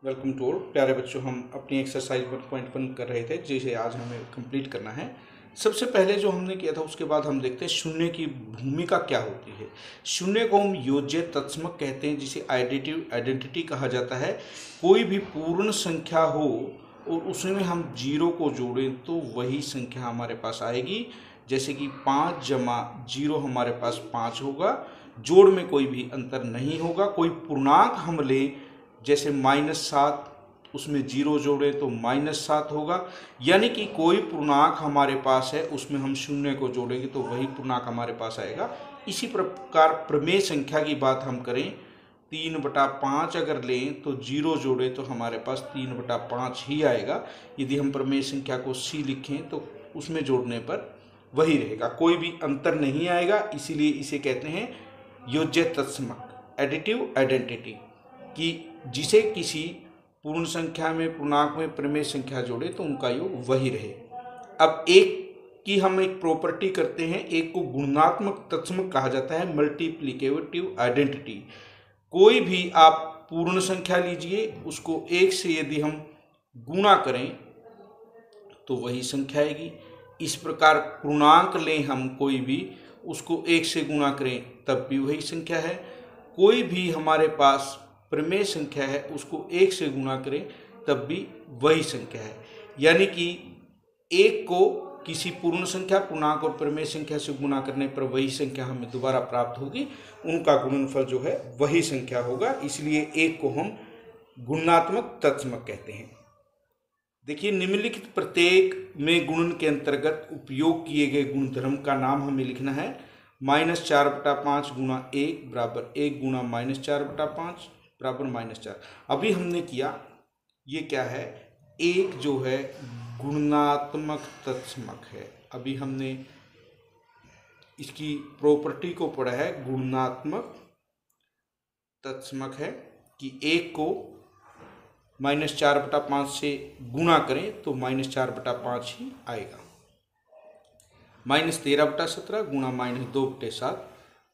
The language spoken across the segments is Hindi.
वेलकम टू ऑल प्यारे बच्चों। हम अपनी एक्सरसाइज 1.1 कर रहे थे जिसे आज हमें कंप्लीट करना है। सबसे पहले जो हमने किया था उसके बाद हम देखते हैं शून्य की भूमिका क्या होती है। शून्य को हम योज्य तत्समक कहते हैं, जिसे आइडेंटिटी कहा जाता है। कोई भी पूर्ण संख्या हो और उसमें हम जीरो को जोड़ें तो वही संख्या हमारे पास आएगी। जैसे कि 5 जमा जीरो हमारे पास 5 होगा। जोड़ में कोई भी अंतर नहीं होगा। कोई पूर्णांक हम लें, जैसे -7, उसमें जीरो जोड़े तो -7 होगा। यानी कि कोई पूर्णांक हमारे पास है, उसमें हम शून्य को जोड़ेंगे तो वही पूर्णांक हमारे पास आएगा। इसी प्रकार प्रमेय संख्या की बात हम करें, 3/5 अगर लें तो जीरो जोड़े तो हमारे पास 3/5 ही आएगा। यदि हम प्रमेय संख्या को C लिखें तो उसमें जोड़ने पर वही रहेगा, कोई भी अंतर नहीं आएगा। इसीलिए इसे कहते हैं योज्य तत्समक, एडिटिव आइडेंटिटी, कि जिसे किसी पूर्ण संख्या में, पूर्णांक में प्रमेय संख्या जोड़े तो उनका योग वही रहे। अब एक की हम एक प्रॉपर्टी करते हैं, एक को गुणात्मक तत्समक कहा जाता है, मल्टीप्लिकेटिव आइडेंटिटी। कोई भी आप पूर्ण संख्या लीजिए, उसको एक से यदि हम गुणा करें तो वही संख्या आएगी। इस प्रकार पूर्णांक लें हम कोई भी, उसको एक से गुणा करें तब भी वही संख्या है। कोई भी हमारे पास प्रमेय संख्या है, उसको एक से गुणा करें तब भी वही संख्या है। यानी कि एक को किसी पूर्ण संख्या, पूर्णांक और प्रमेय संख्या से गुणा करने पर वही संख्या हमें दोबारा प्राप्त होगी। उनका गुणनफल जो है वही संख्या होगा। इसलिए एक को हम गुणात्मक तत्समक कहते हैं। देखिए, निम्नलिखित प्रत्येक में गुणन के अंतर्गत उपयोग किए गए गुणधर्म का नाम हमें लिखना है। -4/5 गुणा 1 बराबर 1 गुणा -4/5 बराबर -4। अभी हमने किया, ये क्या है, एक जो है गुणात्मक तत्समक है। अभी हमने इसकी प्रॉपर्टी को पढ़ा है, गुणात्मक तत्समक है कि एक को -4/5 से गुणा करें तो -4/5 ही आएगा। -13/17 गुणा -2/7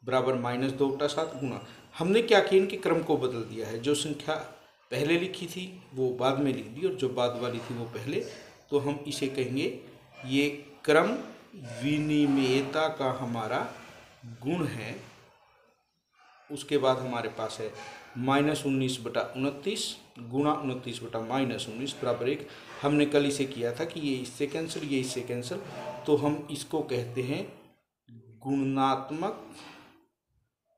बराबर -2/7 गुणा। हमने क्या किया, इनके क्रम को बदल दिया है। जो संख्या पहले लिखी थी वो बाद में लिख दी और जो बाद वाली थी वो पहले। तो हम इसे कहेंगे, ये क्रम विनिमेयता का हमारा गुण है। उसके बाद हमारे पास है -19/29 गुणा 29/-19 बराबर 1। हमने कल इसे किया था कि ये इससे कैंसिल, ये इससे कैंसिल, तो हम इसको कहते हैं गुणात्मक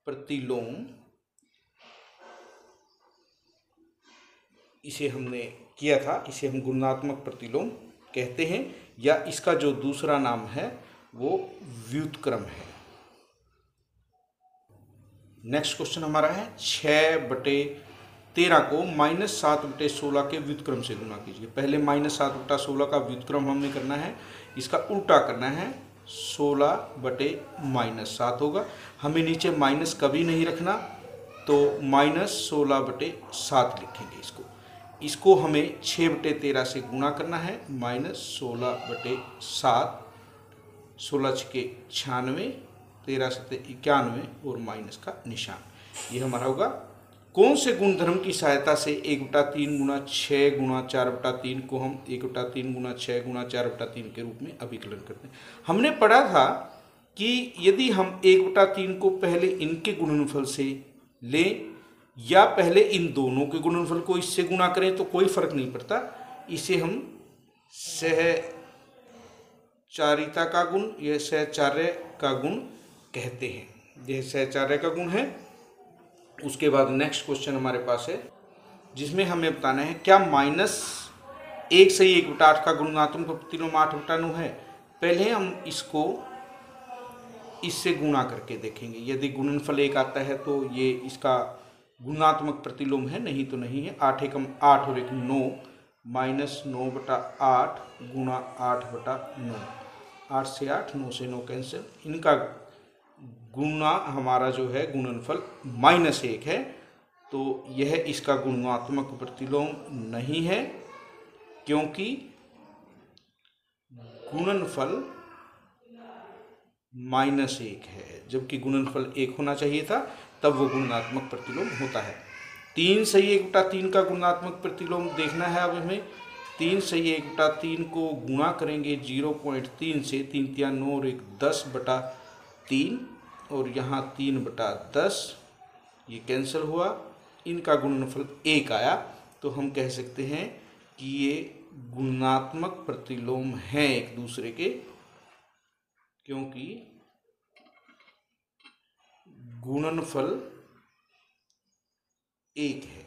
प्रतिलोम। इसे हमने किया था, इसे हम गुणात्मक प्रतिलोम कहते हैं, या इसका जो दूसरा नाम है वो व्युत्क्रम है। नेक्स्ट क्वेश्चन हमारा है 6/13 को -7/16 के व्युत्क्रम से गुणा कीजिए। पहले -7/16 का व्युत्क्रम हमने करना है, इसका उल्टा करना है, 16/-7 होगा। हमें नीचे माइनस कभी नहीं रखना, तो -16/7 लिखेंगे इसको हमें 6/13 से गुणा करना है, -16/7, 16×6 = 96, 13×7 = 91 और माइनस का निशान, ये हमारा होगा। कौन से गुणधर्म की सहायता से 1/3 गुणा 6 गुणा 4/3 को हम 1/3 गुणा 6 गुणा 4/3 के रूप में अभिकलन करते हैं। हमने पढ़ा था कि यदि हम 1/3 को पहले इनके गुणनफल से लें या पहले इन दोनों के गुणनफल को इससे गुणा करें तो कोई फर्क नहीं पड़ता। इसे हम सहचारिता का गुण या सहचार्य का गुण कहते हैं। यह सहचार्य का गुण है। उसके बाद नेक्स्ट क्वेश्चन हमारे पास है, जिसमें हमें बताना है क्या -1 से 1/8 का गुणात्मक प्रतिलोम 8/9 है। पहले हम इसको इससे गुणा करके देखेंगे। यदि गुणनफल 1 आता है तो ये इसका गुणात्मक प्रतिलोम है, नहीं तो नहीं है। 8 × 1 = 8 और 1 = 9, -9/8 गुणा 8/9, 8 से 8, 9 से 9 कैंसिल। इनका गुणा हमारा जो है गुणनफल -1 है, तो यह इसका गुणात्मक प्रतिलोम नहीं है, क्योंकि गुणनफल -1 है, जबकि गुणनफल 1 होना चाहिए था, तब वो गुणात्मक प्रतिलोम होता है। 3 सही 1 बटा 3 का गुणात्मक प्रतिलोम देखना है। अब हमें 3 सही 1 बटा 3 को गुणा करेंगे 0.3 से, 3 तिया 9 और 1 10 बटा 3, और यहाँ 3 बटा 10, ये कैंसिल हुआ, इनका गुणनफल 1 आया। तो हम कह सकते हैं कि ये गुणात्मक प्रतिलोम हैं एक दूसरे के, क्योंकि गुणनफल 1 है।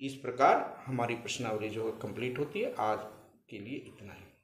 इस प्रकार हमारी प्रश्नावली जो है कंप्लीट होती है। आज के लिए इतना ही।